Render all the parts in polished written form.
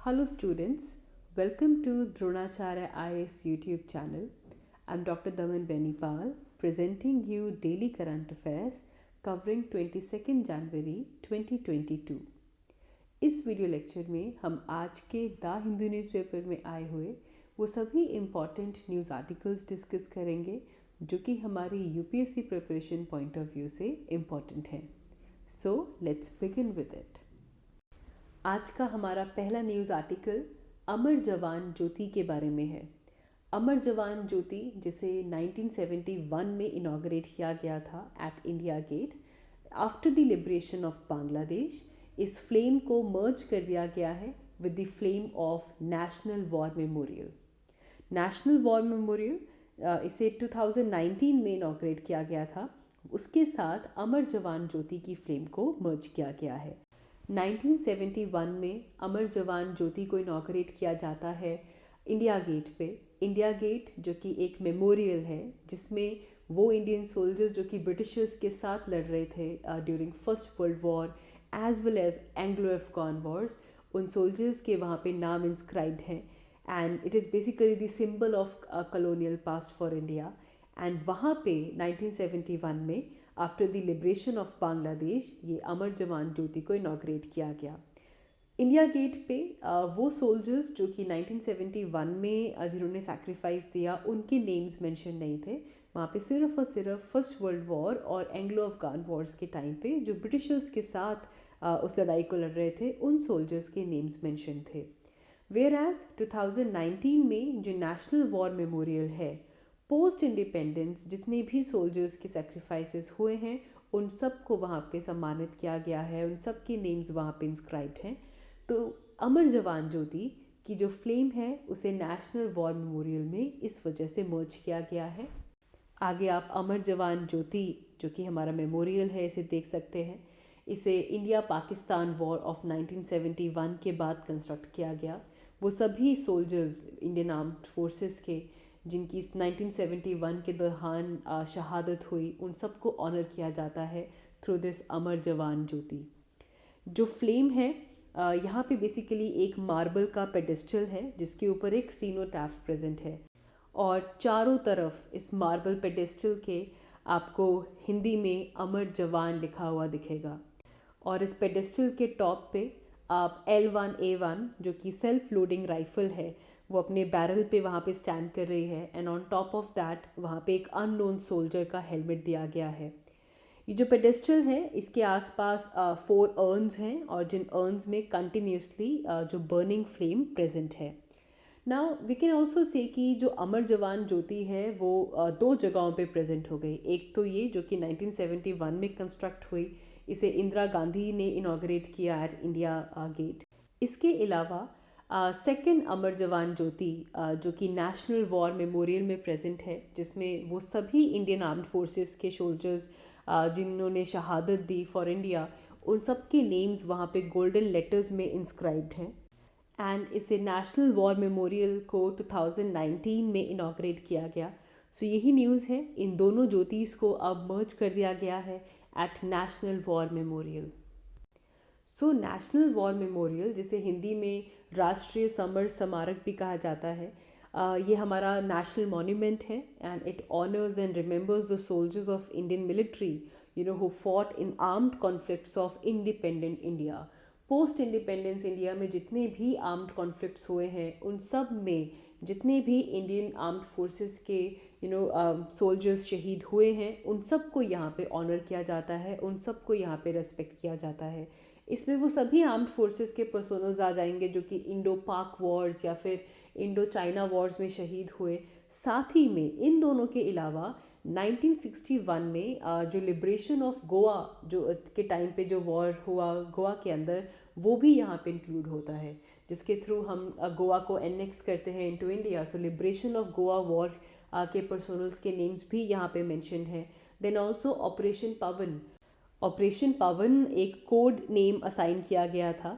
Hello students, welcome to Dronacharya IAS YouTube channel. I'm Dr. Daman Benipal presenting you daily current affairs covering 22nd January 2022. इस video lecture में हम आज के the Hindu newspaper में आए हुए वो सभी इम्पॉर्टेंट न्यूज़ आर्टिकल्स डिस्कस करेंगे जो कि हमारी UPSC preparation point of view से इम्पॉर्टेंट हैं. So let's begin with it. आज का हमारा पहला न्यूज़ आर्टिकल अमर जवान ज्योति के बारे में है. अमर जवान ज्योति जिसे 1971 में इनॉग्रेट किया गया था at India Gate after the liberation of Bangladesh. इस फ्लेम को मर्ज कर दिया गया है with the flame of National war Memorial. National war Memorial इसे 2019 में इनॉग्रेट किया गया था. उसके साथ अमर जवान ज्योति की फ्लेम को मर्ज किया गया है. 1971 में अमर जवान ज्योति को इनॉग्रेट किया जाता है इंडिया गेट पे. इंडिया गेट जो कि एक मेमोरियल है जिसमें वो इंडियन सोल्जर्स जो कि ब्रिटिशर्स के साथ लड़ रहे थे during first world war as well as Anglo Afghan wars, उन सोल्जर्स के वहाँ पे नाम इंस्क्राइब्ड हैं and it is basically the symbol of colonial past for India. And वहाँ पे 1971 में after the liberation of Bangladesh ये अमर जवान ज्योति को इनॉग्रेट किया गया. इंडिया गेट पे वो सोल्जर्स जो कि 1971 में जिन्होंने सैक्रिफाइस दिया उनके नेम्स मेंशन नहीं थे. वहाँ पे सिर्फ और सिर्फ फर्स्ट वर्ल्ड वॉर और एंग्लो अफगान वॉर्स के टाइम पे जो ब्रिटिशर्स के साथ उस लड़ाई को लड़ रहे थे उन सोल्जर्स के नेम्स मेंशन थे. वेयर एज 2019 में जो नेशनल वॉर मेमोरियल है, पोस्ट इंडिपेंडेंस जितने भी सोल्जर्स के सेक्रीफाइसेस हुए हैं उन सब को वहाँ पे सम्मानित किया गया है. उन सब के नेम्स वहाँ पे इंस्क्राइब्ड हैं. तो अमर जवान ज्योति की जो फ्लेम है उसे नेशनल वॉर मेमोरियल में इस वजह से मर्ज किया गया है. आगे आप अमर जवान ज्योति जो कि हमारा मेमोरियल है इसे देख सकते हैं. इसे इंडिया पाकिस्तान वॉर ऑफ 1971 के बाद कंस्ट्रक्ट किया गया. वो सभी सोल्जर्स इंडियन आर्म्ड फोर्सेस के जिनकी 1971 के दौरान शहादत हुई उन सबको ऑनर किया जाता है थ्रू दिस अमर जवान ज्योति. जो फ्लेम है यहाँ पे बेसिकली एक मार्बल का पेडेस्टल है जिसके ऊपर एक सीनोटैफ प्रेजेंट है और चारों तरफ इस मार्बल पेडेस्टल के आपको हिंदी में अमर जवान लिखा हुआ दिखेगा. और इस पेडेस्टल के टॉप पे आप L1A1 जो कि सेल्फ लोडिंग राइफल है वो अपने बैरल पे वहाँ पे स्टैंड कर रही है and on top of that वहाँ पे एक अननोन सोल्जर का हेलमेट दिया गया है. ये जो पेडेस्टल है इसके आसपास 4 अर्न्स हैं और जिन अर्न्स में कंटिन्यूसली जो बर्निंग फ्लेम प्रेजेंट है. Now we can also say कि जो अमर जवान ज्योति है वो 2 जगहों पे प्रेजेंट हो गई. एक तो ये जो कि 1971 में कंस्ट्रक्ट हुई, इसे इंदिरा गांधी ने इनॉग्रेट किया एट इंडिया गेट. इसके अलावा सेकेंड अमर जवान ज्योति जो कि नेशनल वॉर मेमोरियल में प्रेजेंट है जिसमें वो सभी इंडियन आर्म्ड फोर्सेस के सोल्जर्स जिन्होंने शहादत दी फॉर इंडिया उन सब के नेम्स वहाँ पे गोल्डन लेटर्स में इंस्क्राइब्ड हैं. एंड इसे नेशनल वॉर मेमोरियल को 2019 में इनॉग्रेट किया गया. सो यही न्यूज़ है. इन दोनों ज्योतिष को अब मर्ज कर दिया गया है at national war Memorial. So National war Memorial जिसे हिंदी में राष्ट्रीय समर स्मारक भी कहा जाता है, ये हमारा नेशनल मॉन्यूमेंट है and it honours and remembers the soldiers of Indian military who fought in armed conflicts of independent India. Post independence India में जितने भी आर्म्ड कॉन्फ्लिक्ट्स हुए हैं उन सब में जितने भी इंडियन आर्म्ड फोर्सेस के सोल्जर्स शहीद हुए हैं उन सब को यहाँ पे ऑनर किया जाता है, उन सब को यहाँ पे रेस्पेक्ट किया जाता है. इसमें वो सभी आर्म्ड फोर्सेस के पर्सोनल्स आ जाएंगे जो कि इंडो पाक वॉर्स या फिर इंडो चाइना वॉर्स में शहीद हुए. साथ ही में इन दोनों के अलावा 1961 में जो लिबरेशन ऑफ गोवा जो के टाइम पे जो वॉर हुआ गोवा के अंदर वो भी यहाँ पे इंक्लूड होता है जिसके थ्रू हम गोवा को एनेक्स करते हैं into India. So liberation of Goa war के पर्सोनल्स के नेम्स भी यहाँ पे मेंशन हैं. देन ऑल्सो ऑपरेशन पवन एक कोड नेम असाइन किया गया था.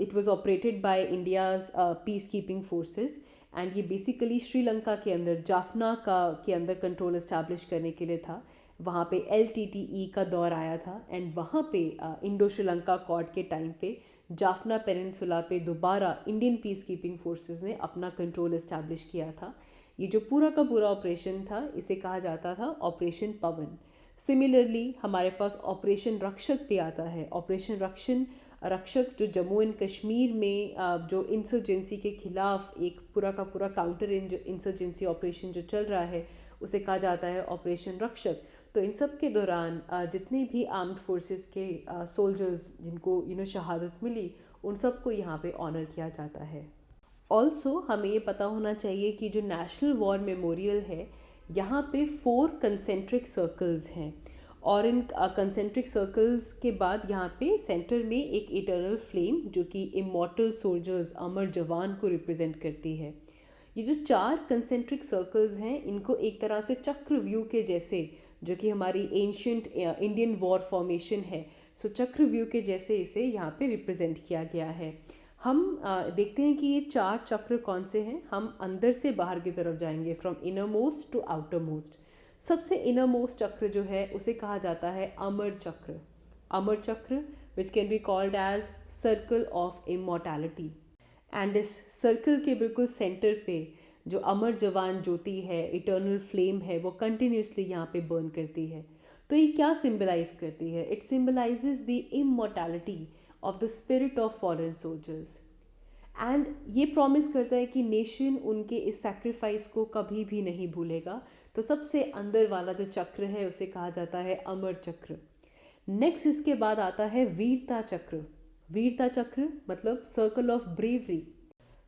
It was operated by India's peace keeping forces and ये बेसिकली श्रीलंका के अंदर जाफना के अंदर कंट्रोल इस्टेब्लिश करने के लिए था. वहाँ पे LTTE का दौर आया था एंड वहाँ पे इंडो श्रीलंका कॉर्ड के टाइम पे जाफना पेनिनसुला पे दोबारा इंडियन पीस कीपिंग फोर्सेस ने अपना कंट्रोल इस्टेब्लिश किया था। ये जो पूरा का पूरा ऑपरेशन था इसे कहा जाता था ऑपरेशन पवन। सिमिलरली हमारे पास ऑपरेशन रक्षक भी आता है। ऑपरेशन रक्षक जो जम्मू एंड कश्मीर में जो इंसर्जेंसी के खिलाफ एक पूरा का पूरा काउंटर इंसर्जेंसी ऑपरेशन जो चल रहा है उसे कहा जाता है ऑपरेशन रक्षक। तो इन सब के दौरान जितने भी आर्म्ड फोर्सेस के सोल्जर्स जिनको शहादत मिली उन सबको यहाँ पे ऑनर किया जाता है। ऑल्सो हमें ये पता होना चाहिए कि जो नेशनल वॉर मेमोरियल है यहाँ पे 4 कंसेंट्रिक सर्कल्स हैं और इन कंसेंट्रिक सर्कल्स के बाद यहाँ पे सेंटर में एक इटर्नल फ्लेम जो कि इमॉर्टल सोल्जर्स अमर जवान को रिप्रेजेंट करती है। ये जो 4 कंसेंट्रिक सर्कल्स हैं इनको एक तरह से चक्रव्यूह के जैसे, जो कि हमारी एंशियंट इंडियन वॉर फॉर्मेशन है, सो चक्रव्यूह के जैसे इसे यहाँ पे रिप्रेजेंट किया गया है। हम देखते हैं कि ये 4 चक्र कौन से हैं। हम अंदर से बाहर की तरफ जाएंगे, from inner most to outer most. सबसे इनर मोस्ट चक्र जो है उसे कहा जाता है अमर Chakra. Amar Chakra which can be called as circle of immortality. And इस सर्कल के बिल्कुल सेंटर पे जो अमर जवान ज्योति है, इटर्नल फ्लेम है, वो कंटिन्यूसली यहाँ पे बर्न करती है। तो ये क्या सिंबलाइज करती है? It symbolises the immortality of the spirit of foreign soldiers. And ये प्रॉमिस करता है कि नेशन उनके इस सैक्रिफाइस को कभी भी नहीं भूलेगा। तो सबसे अंदर वाला जो चक्र है उसे कहा जाता है अमर चक्र। नेक्स्ट इसके बाद आता है वीरता चक्र। वीरता चक्र मतलब circle of bravery.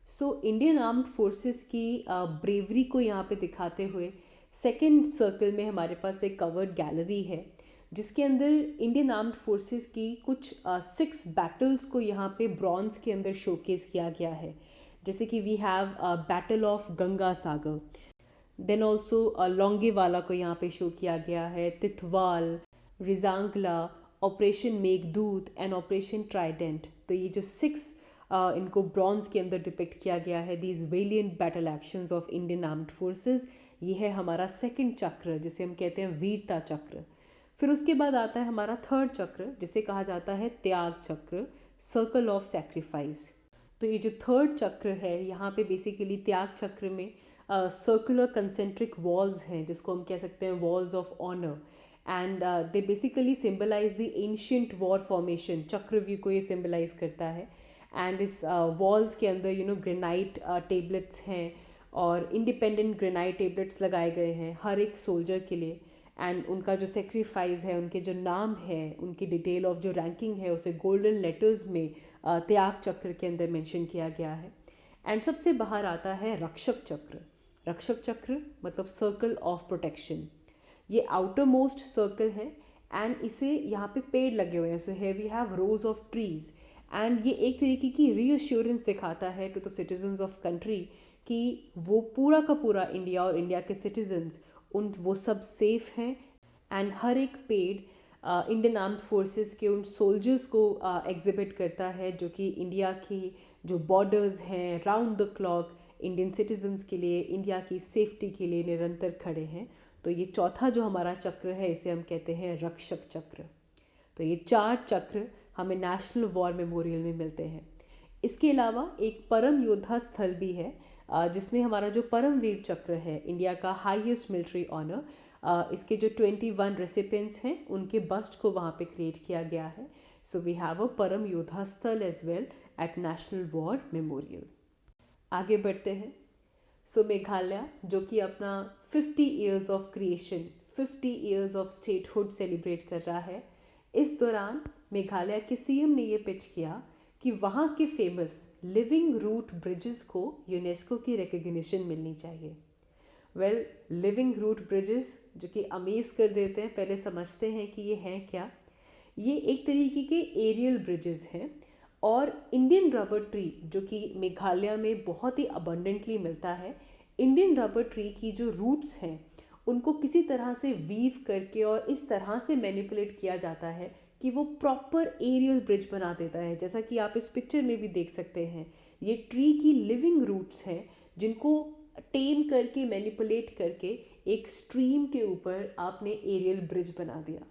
So Indian armed forces की ब्रेवरी को यहाँ पे दिखाते हुए सेकेंड सर्कल में हमारे पास एक कवर्ड गैलरी है जिसके अंदर इंडियन आर्म्ड फोर्सेस की कुछ 6 बैटल्स को यहाँ पे ब्रॉन्ज के अंदर शोकेस किया गया है। जैसे कि we have battle of Ganga Sagar, then also Longewala को यहाँ पे शो किया गया है, Tithwal, Rezangla, operation Meghdoot and operation Trident. तो ये जो 6 इनको ब्रॉन्ज के अंदर डिपिक्ट किया गया है, these valiant battle actions of Indian armed forces, ये है हमारा सेकंड चक्र जिसे हम कहते हैं वीरता चक्र। फिर उसके बाद आता है हमारा थर्ड चक्र जिसे कहा जाता है त्याग चक्र, सर्कल ऑफ सैक्रिफाइस। तो ये जो थर्ड चक्र है यहाँ पे बेसिकली त्याग चक्र में सर्कुलर कंसेंट्रिक वॉल्स हैं जिसको हम कह सकते हैं walls of honour, and they basically symbolize the ancient war formation. चक्रव्यूह को ये सिंबलाइज करता है। एंड इस वॉल्स के अंदर ग्रेनाइट टेबलेट्स हैं और इंडिपेंडेंट ग्रेनाइट टेबलेट्स लगाए गए हैं हर एक सोल्जर के लिए। एंड उनका जो सेक्रीफाइस है, उनके जो नाम है, उनकी डिटेल ऑफ जो रैंकिंग है उसे गोल्डन लेटर्स में त्याग चक्र के अंदर मेंशन किया गया है। एंड सबसे बाहर आता है रक्षक चक्र। रक्षक चक्र मतलब सर्कल ऑफ प्रोटेक्शन। ये आउटर मोस्ट सर्कल है एंड इसे यहाँ पे पेड़ लगे हुए हैं। So here we have rows of trees and ये एक तरीके की रीअश्योरेंस दिखाता है to the citizens of country कि वो पूरा का पूरा इंडिया और इंडिया के सिटीजन्स वो सब सेफ हैं। एंड हर एक पेड़ इंडियन आर्म्ड फोर्सेस के उन सोल्जर्स को एग्जिबिट करता है जो कि इंडिया की जो बॉर्डर्स हैं round the clock Indian citizens के लिए, इंडिया की सेफ्टी के लिए निरंतर खड़े हैं। तो ये चौथा जो हमारा चक्र है इसे हम कहते हैं रक्षक चक्र। तो ये 4 चक्र हमें नेशनल वॉर मेमोरियल में मिलते हैं। इसके अलावा एक परम योद्धा स्थल भी है जिसमें हमारा जो परमवीर चक्र है, इंडिया का हाईएस्ट मिलिट्री ऑनर, इसके जो 21 रेसिपिएंट्स हैं उनके बस्ट को वहाँ पे क्रिएट किया गया है। So we have a Param Yoddha Sthal as well at national war memorial. आगे बढ़ते हैं। सो मेघालय जो कि अपना 50 years of creation, 50 years of statehood celebrate कर रहा है। इस दौरान मेघालय के सीएम ने ये पिच किया कि वहाँ के फेमस लिविंग रूट ब्रिजेस को यूनेस्को की रिकग्निशन मिलनी चाहिए। वेल, लिविंग रूट ब्रिजेस जो कि अमेज कर देते हैं, पहले समझते हैं कि ये हैं क्या। ये एक तरीके के एरियल ब्रिजेस हैं और इंडियन रबर ट्री जो कि मेघालय में बहुत ही अबंडेंटली मिलता है, इंडियन रबर ट्री की जो रूट्स हैं उनको किसी तरह से वीव करके और इस तरह से मैनिपुलेट किया जाता है कि वो प्रॉपर एरियल ब्रिज बना देता है। जैसा कि आप इस पिक्चर में भी देख सकते हैं, ये ट्री की लिविंग रूट्स हैं जिनको टेम करके मैनिपुलेट करके एक स्ट्रीम के ऊपर आपने एरियल ब्रिज बना दिया।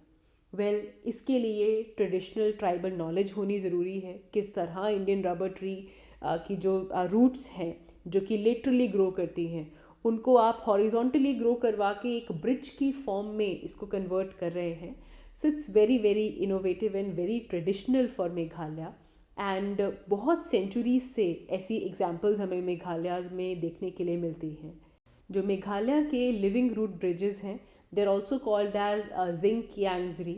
इसके लिए ट्रेडिशनल ट्राइबल नॉलेज होनी ज़रूरी है, किस तरह इंडियन रबर ट्री की जो रूट्स हैं जो कि लेटरली ग्रो करती हैं उनको आप हॉरिजॉन्टली ग्रो करवा के एक ब्रिज की फॉर्म में इसको कन्वर्ट कर रहे हैं. So it's very very innovative and very traditional for Meghalaya. And बहुत सेंचुरीज से ऐसी एग्जाम्पल्स हमें मेघालय में देखने के लिए मिलती हैं. जो मेघालय के लिविंग रूट ब्रिजेस हैं, they are also called as Jingkieng Jri,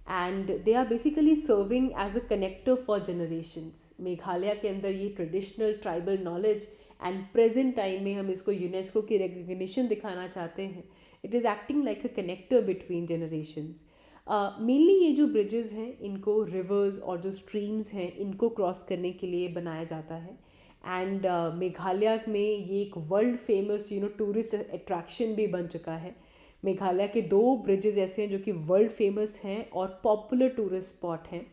and they are basically serving as a connector for generations. Meghalaya के अंदर ये traditional tribal knowledge and present time में हम इसको यूनेस्को की रिकग्निशन दिखाना चाहते हैं. It is acting like a connector between generations. Mainly ये जो ब्रिजेस हैं इनको रिवर्स और जो स्ट्रीम्स हैं इनको क्रॉस करने के लिए बनाया जाता है. एंड मेघालय में ये एक वर्ल्ड फेमस टूरिस्ट अट्रैक्शन भी बन चुका है. मेघालय के 2 ब्रिजेस ऐसे हैं जो कि वर्ल्ड फेमस हैं और पॉपुलर टूरिस्ट स्पॉट हैं.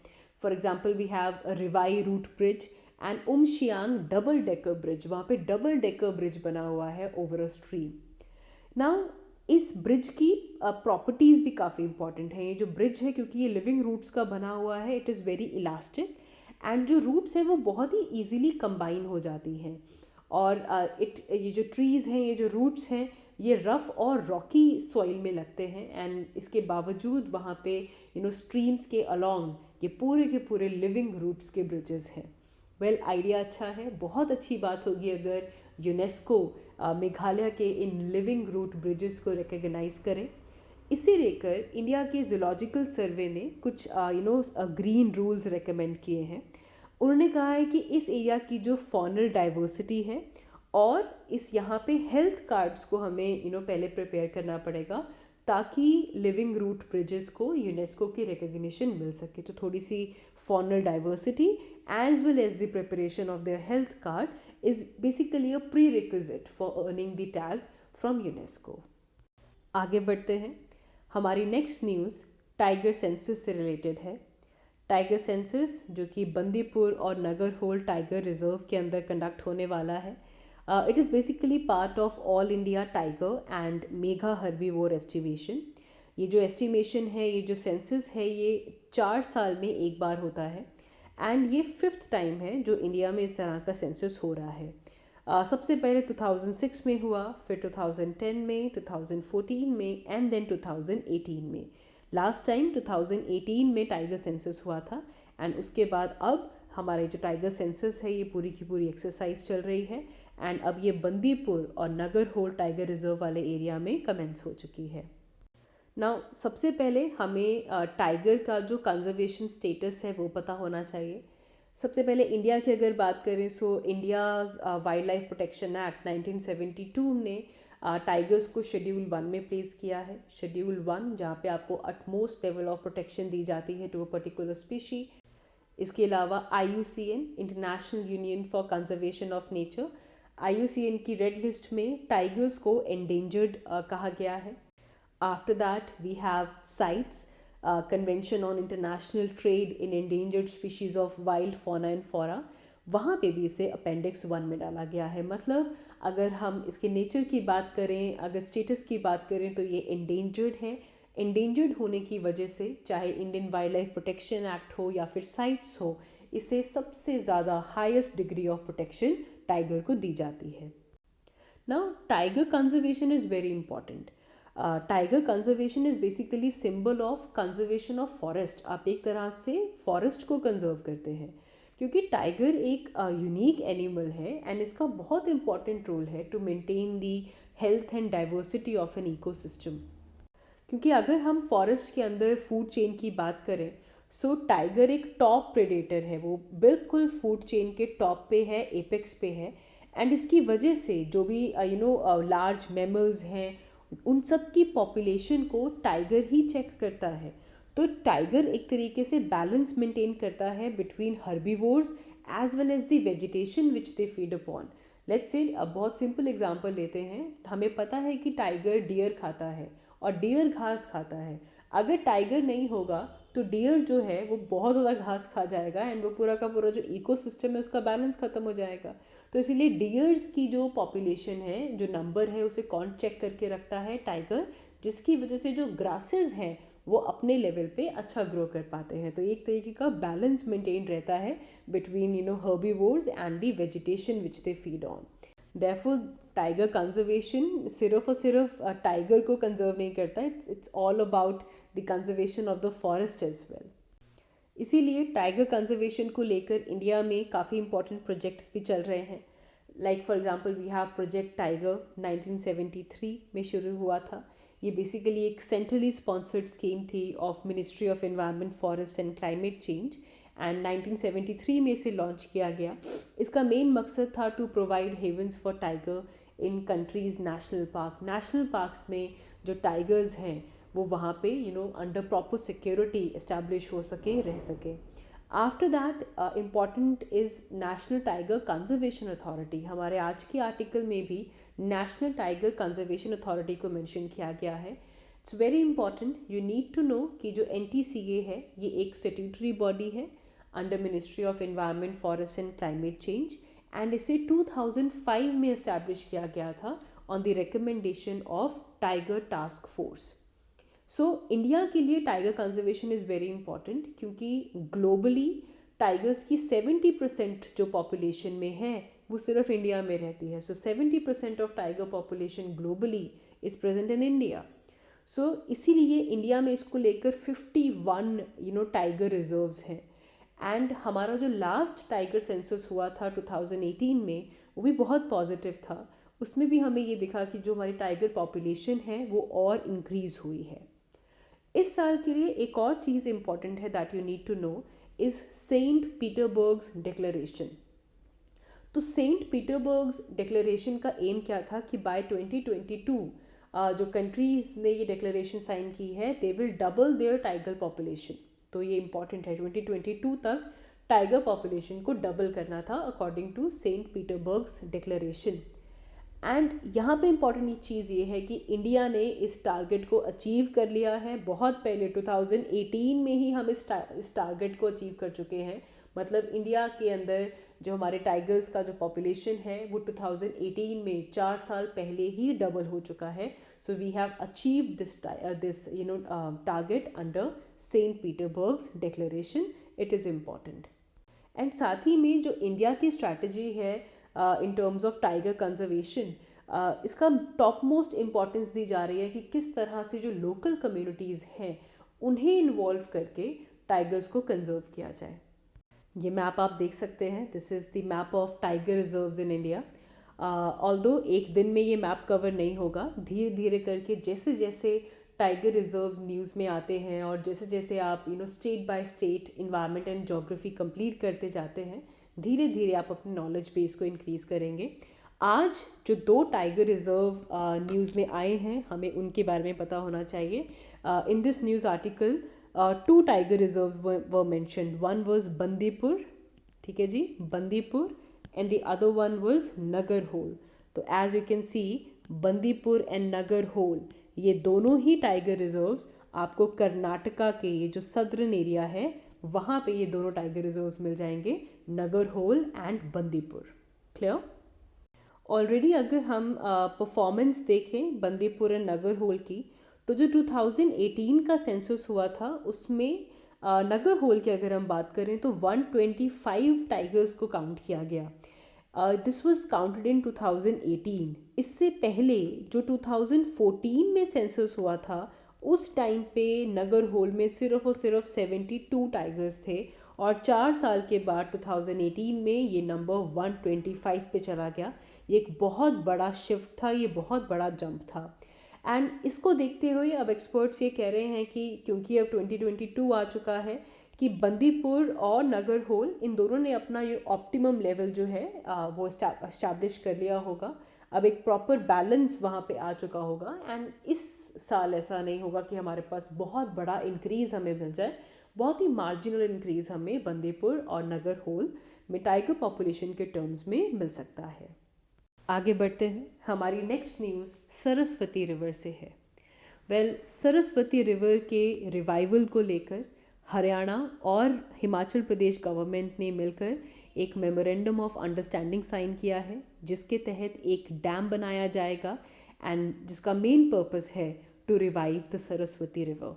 For example we have Riwai root bridge and Umshiang double decker bridge. वहाँ पे डबल डेकर ब्रिज बना हुआ है ओवर अ स्ट्रीम. नाउ इस ब्रिज की प्रॉपर्टीज़ भी काफ़ी इंपॉर्टेंट हैं. ये जो ब्रिज है क्योंकि ये लिविंग रूट्स का बना हुआ है, it is very elastic and जो रूट्स हैं वो बहुत ही ईजीली कंबाइन हो जाती हैं. और ये जो ट्रीज़ हैं, ये जो रूट्स हैं, ये रफ़ और रॉकी सॉइल में लगते हैं. एंड इसके बावजूद वहाँ पे स्ट्रीम्स के अलॉन्ग ये पूरे के पूरे लिविंग रूट्स के ब्रिजेस हैं. आइडिया अच्छा है. बहुत अच्छी बात होगी अगर यूनेस्को मेघालय के इन लिविंग रूट ब्रिजेस को रिकग्नाइज़ करें. इसे लेकर इंडिया के जूलॉजिकल सर्वे ने कुछ ग्रीन रूल्स रेकमेंड किए हैं. उन्होंने कहा है कि इस एरिया की जो फॉनल डाइवर्सिटी है और इस यहाँ पे हेल्थ कार्ड्स को हमें पहले प्रिपेयर करना पड़ेगा ताकि लिविंग रूट ब्रिजेस को यूनेस्को की रिकग्निशन मिल सके. तो थोड़ी सी faunal diversity as well as the preparation of their health card is basically a prerequisite for earning the tag from UNESCO. आगे बढ़ते हैं. हमारी नेक्स्ट न्यूज़ टाइगर सेंसस से रिलेटेड है. टाइगर सेंसस जो कि बंदीपुर और नगर होल टाइगर रिजर्व के अंदर कंडक्ट होने वाला है. It is basically part of all India tiger and Megha herbivore estimation. ये जो एस्टिमेशन है, ये जो सेंसस है, ये 4 साल में एक बार होता है एंड ये 5th टाइम है जो इंडिया में इस तरह का सेंसस हो रहा है. सबसे पहले 2006 में हुआ, फिर 2010 में, 2014 में एंड देन 2018 में. लास्ट टाइम 2018 में टाइगर सेंसस हुआ था एंड उसके बाद अब हमारे जो टाइगर सेंसस है ये पूरी की पूरी एक्सरसाइज चल रही है एंड अब ये बंदीपुर और नगर होल टाइगर रिजर्व वाले एरिया में कमेंस हो चुकी है. नाउ सबसे पहले हमें टाइगर का जो कंजर्वेशन स्टेटस है वो पता होना चाहिए. सबसे पहले इंडिया की अगर बात करें so India's wildlife protection act 1972 ने टाइगर्स को शेड्यूल 1 में प्लेस किया है. शेड्यूल 1 जहाँ पे आपको अटमोस्ट लेवल ऑफ प्रोटेक्शन दी जाती है टू अ पर्टिकुलर स्पीशी. इसके अलावा IUCN international union for conservation of nature, IUCN की रेड लिस्ट में टाइगर्स को एंडेंजर्ड कहा गया है. After that we have CITES, convention on international trade in endangered species of wild fauna and flora. वहाँ पे भी इसे अपेंडिक्स 1 में डाला गया है. मतलब अगर हम इसके नेचर की बात करें, अगर स्टेटस की बात करें तो ये एंडेंजर्ड है. एंडेंजर्ड होने की वजह से चाहे Indian wild life protection act हो या फिर साइट्स हो, इसे सबसे ज़्यादा highest degree of protection tiger को दी जाती है. Now tiger conservation is very important. Tiger conservation is basically symbol of conservation of forest. आप एक तरह से फॉरेस्ट को कंजर्व करते हैं क्योंकि टाइगर एक यूनिक एनिमल है एंड इसका बहुत इंपॉर्टेंट रोल है to maintain the health and diversity of an ecosystem. क्योंकि अगर हम फॉरेस्ट के अंदर फूड चेन की बात करें सो टाइगर एक टॉप प्रेडेटर है. वो बिल्कुल फूड चेन के टॉप पे है, एपेक्स पे है एंड इसकी वजह से जो भी लार्ज मैमल्स हैं उन सब की पॉपुलेशन को टाइगर ही चेक करता है. तो टाइगर एक तरीके से बैलेंस मेंटेन करता है between herbivores as well as the vegetation which they feed upon. Let's say अब बहुत सिंपल एग्जांपल लेते हैं. हमें पता है कि टाइगर डियर खाता है और डियर घास खाता है. अगर टाइगर नहीं होगा तो डियर जो है वो बहुत ज़्यादा घास खा जाएगा एंड वो पूरा का पूरा जो इकोसिस्टम है उसका बैलेंस ख़त्म हो जाएगा. तो इसीलिए डियर्स की जो पॉपुलेशन है, जो नंबर है, उसे कौन चेक करके रखता है? टाइगर. जिसकी वजह से जो ग्रासेस हैं वो अपने लेवल पे अच्छा ग्रो कर पाते हैं। तो एक तरीके का बैलेंस मेंटेन रहता है between herbivores and the vegetation which they feed on. Therefore tiger conservation सिर्फ और सिर्फ टाइगर को कंजर्व नहीं करता, it's all about the conservation of the forest as well. इसीलिए टाइगर कंजर्वेशन को लेकर इंडिया में काफ़ी इंपॉर्टेंट प्रोजेक्ट्स भी चल रहे हैं। Like for example we have project tiger 1973 में शुरू हुआ था। ये बेसिकली एक सेंट्रली स्पॉन्सर्ड स्कीम थी of ministry of environment, forest and climate change, and 1973 में इसे लॉन्च किया गया। इसका मेन मकसद था to provide havens for tiger in countries national park. National parks में जो टाइगर्स हैं वो वहाँ पे अंडर प्रॉपर सिक्योरिटी इस्टेब्लिश हो सके, रह सके। After that important is national tiger conservation authority. हमारे आज के आर्टिकल में भी नेशनल टाइगर कंजर्वेशन अथॉरिटी को मेंशन किया गया है। It's very important, you need to know कि जो NTCA है ये एक स्टैट्यूटरी बॉडी है under ministry of environment, forest and climate change, and इसे 2005 में इस्टेब्लिश किया गया था on the recommendation of tiger task force. So India के लिए tiger conservation is very important, क्योंकि ग्लोबली टाइगर्स की 70% जो पॉपुलेशन में है वो सिर्फ इंडिया में रहती है। So 70% of tiger population globally is present in India. So इसीलिए इंडिया में इसको लेकर 51 टाइगर रिजर्व्स हैं। एंड हमारा जो लास्ट टाइगर सेंसस हुआ था 2018 में, वो भी बहुत पॉजिटिव था। उसमें भी हमें ये दिखा कि जो हमारी टाइगर पॉपुलेशन है वो और इंक्रीज़ हुई है। इस साल के लिए एक और चीज़ इंपॉर्टेंट है that you need to know is Saint Petersburg's declaration. तो सेंट पीटरबर्ग्स डिक्लेरेशन का एम क्या था कि बाय 2022 जो कंट्रीज़ ने ये डिक्लेरेशन साइन की है they will double their tiger population. तो ये इंपॉर्टेंट है, 2022 तक टाइगर पॉपुलेशन को डबल करना था according to Saint Petersburg's declaration. And यहाँ पे इम्पॉर्टेंट चीज़ ये है कि इंडिया ने इस टारगेट को अचीव कर लिया है। बहुत पहले 2018 में ही हम इस टारगेट को अचीव कर चुके हैं। मतलब इंडिया के अंदर जो हमारे टाइगर्स का जो पॉपुलेशन है वो 2018 में 4 साल पहले ही डबल हो चुका है। So we have achieve this target under saint Petersburg's declaration. It is important. And साथ ही में जो इंडिया की स्ट्रैटेजी है in terms of tiger conservation, इसका टॉप मोस्ट इम्पॉर्टेंस दी जा रही है कि किस तरह से जो लोकल कम्युनिटीज़ हैं उन्हें इन्वॉल्व करके टाइगर्स को कंजर्व किया जाए। ये मैप आप देख सकते हैं, this is the map of tiger reserves in India. Although एक दिन में ये मैप कवर नहीं होगा, धीरे धीरे करके जैसे जैसे टाइगर रिजर्व्स न्यूज़ में आते हैं और जैसे जैसे आप state by state environment and geography complete करते जाते हैं, धीरे धीरे आप अपने नॉलेज बेस को इंक्रीज़ करेंगे। आज जो 2 टाइगर रिजर्व न्यूज़ में आए हैं हमें उनके बारे में पता होना चाहिए। In this news article 2 tiger reserves were mentioned. One was Bandipur, ठीक है जी, Bandipur, and the other one was Nagarhole. तो as you can see Bandipur and Nagarhole ये दोनों ही टाइगर रिजर्व्स आपको कर्नाटका के ये जो सदर्न एरिया है वहाँ पे ये दोनों टाइगर रिजर्व्स मिल जाएंगे, Nagarhole and Bandipur. Clear? Already अगर हम परफॉर्मेंस देखें बंदीपुर एंड नगर होल की, तो जो 2018 का सेंसस हुआ था उसमें नगर होल की अगर हम बात करें तो 125 टाइगर्स को काउंट किया गया। This was counted in 2018। इससे पहले जो 2014 में सेंसस हुआ था उस टाइम पे नगर होल में सिर्फ और सिर्फ 72 टाइगर्स थे, और 4 साल के बाद 2018 में ये नंबर 125 पे चला गया। ये एक बहुत बड़ा शिफ्ट था, ये बहुत बड़ा जंप था। एंड इसको देखते हुए अब एक्सपर्ट्स ये कह रहे हैं कि क्योंकि अब 2022 आ चुका है कि बंदीपुर और नगर होल इन दोनों ने अपना ये ऑप्टिमम लेवल जो है वो इस्टेब्लिश कर लिया होगा। अब एक प्रॉपर बैलेंस वहाँ पे आ चुका होगा। एंड इस साल ऐसा नहीं होगा कि हमारे पास बहुत बड़ा इंक्रीज़ हमें मिल जाए, बहुत ही मार्जिनल इंक्रीज़ हमें बंदीपुर और नगर होल में टाइगर पॉपुलेशन के टर्म्स में मिल सकता है। आगे बढ़ते हैं, हमारी नेक्स्ट न्यूज़ सरस्वती रिवर से है। सरस्वती रिवर के रिवाइवल को लेकर हरियाणा और हिमाचल प्रदेश गवर्नमेंट ने मिलकर एक मेमोरेंडम ऑफ अंडरस्टैंडिंग साइन किया है, जिसके तहत एक डैम बनाया जाएगा एंड जिसका मेन पर्पस है to revive the Saraswati river.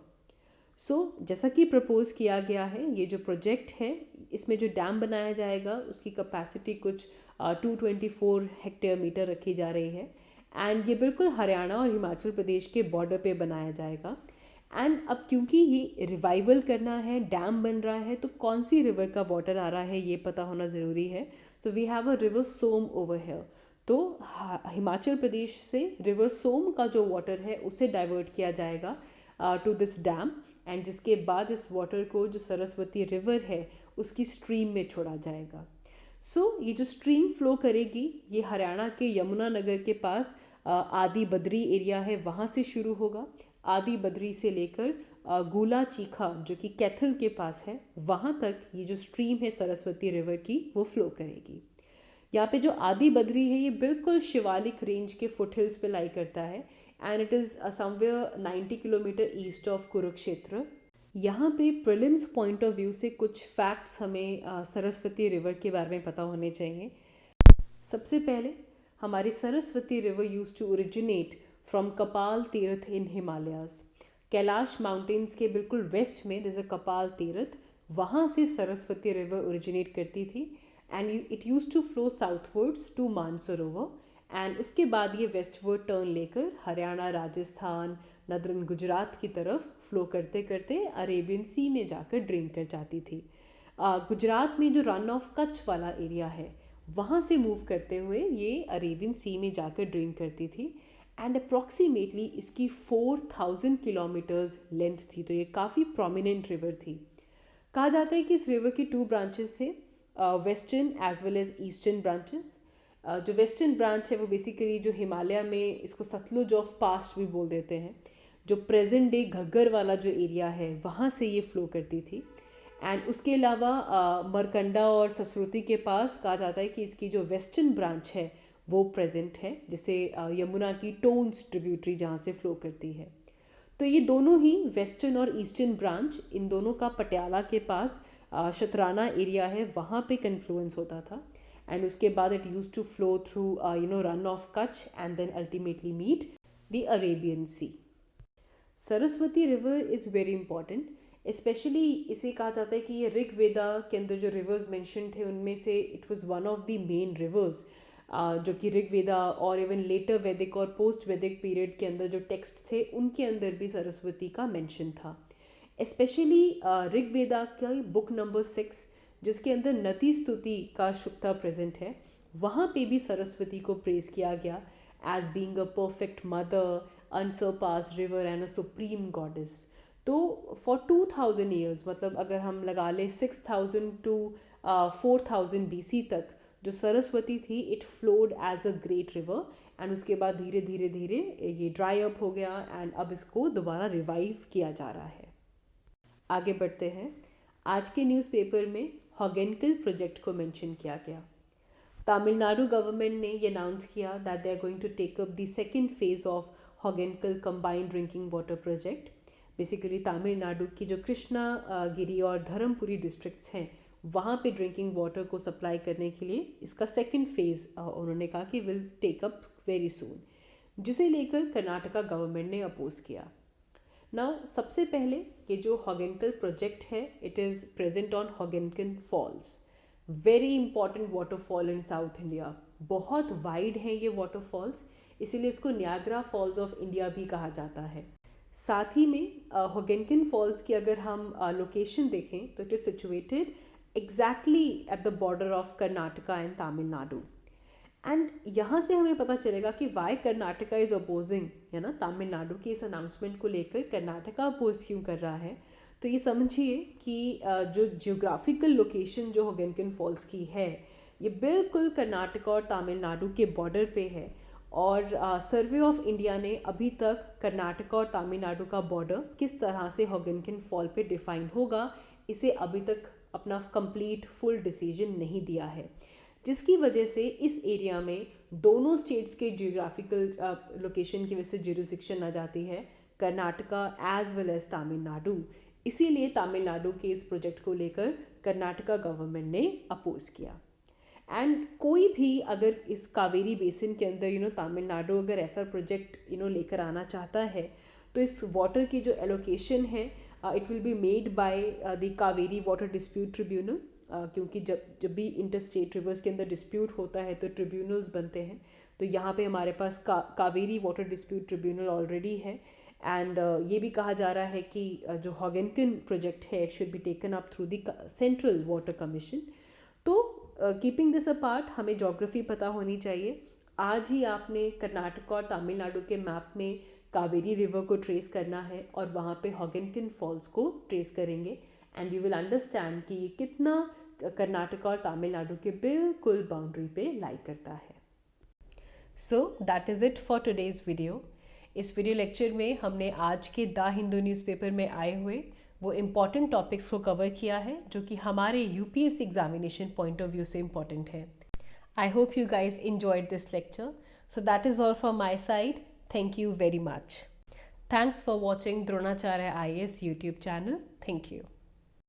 जैसा कि प्रपोज किया गया है, ये जो प्रोजेक्ट है इसमें जो डैम बनाया जाएगा उसकी कैपेसिटी कुछ 224 हेक्टेयर मीटर रखी जा रही है। एंड ये बिल्कुल हरियाणा और हिमाचल प्रदेश के बॉर्डर पे बनाया जाएगा। एंड अब क्योंकि ये रिवाइवल करना है, डैम बन रहा है, तो कौन सी रिवर का वाटर आ रहा है ये पता होना ज़रूरी है। So we have a river some over here. तो हिमाचल प्रदेश से रिवर सोम का जो वाटर है उसे डाइवर्ट किया जाएगा टू दिस डैम, एंड जिसके बाद इस वाटर को जो सरस्वती रिवर है उसकी स्ट्रीम में छोड़ा जाएगा। ये जो स्ट्रीम फ्लो करेगी ये हरियाणा के यमुनानगर के पास आदि बद्री एरिया है वहाँ से शुरू होगा। आदि बद्री से लेकर गोला चीखा जो कि कैथल के पास है वहाँ तक ये जो स्ट्रीम है सरस्वती रिवर की वो फ्लो करेगी। यहाँ पे जो आदि बद्री है ये बिल्कुल शिवालिक रेंज के फुट हिल्स पे लाई करता है, and it is somewhere 90 kilometre east of Kurukshetra. यहाँ पे प्रीलिम्स पॉइंट ऑफ व्यू से कुछ फैक्ट्स हमें सरस्वती रिवर के बारे में पता होने चाहिए। सबसे पहले हमारी Saraswati river used to originate from Kapal Tirth in Himalayas. Kailash mountains के बिल्कुल वेस्ट में जैसे कपाल तीर्थ, वहाँ से सरस्वती रिवर ओरिजिनेट करती थी, and it used to flow southwards to Mansarovar, and उसके बाद ये वेस्टवर्ड टर्न लेकर हरियाणा, राजस्थान, नदरन गुजरात की तरफ फ्लो करते करते अरेबियन सी में जाकर ड्रेन कर जाती थी। गुजरात में जो रन ऑफ कच्छ वाला एरिया है वहाँ से मूव करते हुए ये अरेबियन सी में जाकर ड्रेन करती थी, एंड अप्रॉक्सीमेटली इसकी 4000 किलोमीटर्स लेंथ थी। तो ये काफ़ी प्रोमिनेंट रिवर थी। कहा जाता है कि इस रिवर की 2 ब्रांचेस थे, western as well as eastern branches. जो वेस्टर्न ब्रांच है वो बेसिकली जो हिमालय में इसको सतलुज ऑफ पास्ट भी बोल देते हैं, जो प्रेजेंट डे घग्गर वाला जो एरिया है वहाँ से ये फ्लो करती थी। एंड उसके अलावा मरकंडा और ससुरती के पास कहा जाता है कि इसकी जो वेस्टर्न ब्रांच है वो प्रेजेंट है, जिसे यमुना की टोन्स ट्रिब्यूटरी जहाँ से फ्लो करती है। तो ये दोनों ही वेस्टर्न और ईस्टर्न ब्रांच, इन दोनों का पटियाला के पास शतराना एरिया है वहाँ पे कन्फ्लुएंस होता था, एंड उसके बाद it used to flow through Rann of Kutch and then ultimately meet the Arabian sea. Saraswati river is very important, specially इसे कहा जाता है कि ये ऋग्वेदा के अंदर जो रिवर्स मेंशन थे उनमें से it was one of the main rivers, जो कि ऋग्वेदा और इवन लेटर वैदिक और पोस्ट वैदिक पीरियड के अंदर जो टेक्स्ट थे उनके अंदर भी सरस्वती का मेंशन था। स्पेशली ऋग्वेदा का बुक नंबर 6 जिसके अंदर नति स्तुति का शुक्ता प्रेजेंट है, वहाँ पे भी सरस्वती को प्रेज किया गया as being a perfect mother, unsurpassed river and a supreme goddess. तो फॉर 2000 ईयर्स, मतलब अगर हम लगा लें 6000 टू 4000 BC तक, जो सरस्वती थी it flowed as a great river, and उसके बाद धीरे धीरे धीरे ये ड्राई अप हो गया, एंड अब इसको दोबारा रिवाइव किया जा रहा है। आगे बढ़ते हैं। आज के न्यूज़पेपर में हॉगेनकल प्रोजेक्ट को मेंशन किया गया। तमिलनाडु गवर्नमेंट ने ये अनाउंस किया that they are going to take up the second phase of Hogenakkal combined drinking water project. Basically Tamil Nadu की जो कृष्णा गिरी और धर्मपुरी डिस्ट्रिक्ट्स हैं वहाँ पे ड्रिंकिंग वाटर को सप्लाई करने के लिए इसका सेकेंड फेज़ उन्होंने कहा कि will take up very soon, जिसे लेकर कर्नाटका गवर्नमेंट ने अपोज किया। नाउ सबसे पहले ये जो हॉगेनकल प्रोजेक्ट है it is present on Hogenakkal falls, very important waterfall in south India. बहुत वाइड है ये वाटरफॉल्स, इसीलिए इसको न्यागरा फॉल्स ऑफ इंडिया भी कहा जाता है। साथ ही में हॉगेनकल फॉल्स की अगर हम लोकेशन देखें तो it is situated exactly at the border of Karnataka and Tamil Nadu. And यहाँ से हमें पता चलेगा कि वाई कर्नाटका इज़ अपोजिंग, है ना, तमिलनाडु की इस अनाउंसमेंट को लेकर कर्नाटका अपोज क्यों कर रहा है। तो ये समझिए कि जो जियोग्राफिकल लोकेशन जो हॉगेनकल फॉल्स की है ये बिल्कुल कर्नाटका और तमिलनाडु के बॉर्डर पे है, और सर्वे ऑफ इंडिया ने अभी तक कर्नाटका और तमिलनाडु का बॉर्डर किस तरह से हॉगेनकल फॉल पे डिफाइन होगा इसे अभी तक अपना कंप्लीट फुल डिसीजन नहीं दिया है, जिसकी वजह से इस एरिया में दोनों स्टेट्स के जियोग्राफिकल लोकेशन की वजह से ज्यूरिसडिक्शन आ जाती है, Karnataka as well as Tamil Nadu. इसीलिए तमिलनाडु के इस प्रोजेक्ट को लेकर कर्नाटका गवर्नमेंट ने अपोज किया। एंड कोई भी अगर इस कावेरी बेसिन के अंदर तमिलनाडु अगर ऐसा प्रोजेक्ट लेकर आना चाहता है तो इस वाटर की जो एलोकेशन है it will be made by the Kaveri water dispute tribunal, क्योंकि जब भी इंटर स्टेट रिवर्स के अंदर डिस्प्यूट होता है तो ट्रिब्यूनल्स बनते हैं. तो यहाँ पे हमारे पास Kaveri water dispute tribunal already है. एंड ये भी कहा जा रहा है कि जो हॉगेनकन प्रोजेक्ट है it should be taken up through the central water commission. तो कीपिंग दिस अपार्ट, हमें जोग्राफी पता होनी चाहिए. आज ही आपने कर्नाटक और तमिलनाडु के मैप में कावेरी रिवर को ट्रेस करना है और वहाँ पे हॉगेनकन फॉल्स को ट्रेस करेंगे, एंड यू विल अंडरस्टैंड कि ये कितना कर्नाटक और तमिलनाडु के बिल्कुल बाउंड्री पे लाई करता है. So that is it for today's video. इस वीडियो लेक्चर में हमने आज के द हिंदू न्यूज़पेपर में आए हुए वो इम्पॉर्टेंट टॉपिक्स को कवर किया है जो कि हमारे UPSC examination point of view से इम्पॉर्टेंट है. I hope you guys enjoyed this lecture. So that is all from my side. Thank you very much. Thanks for watching Dronacharya IAS YouTube channel. Thank you.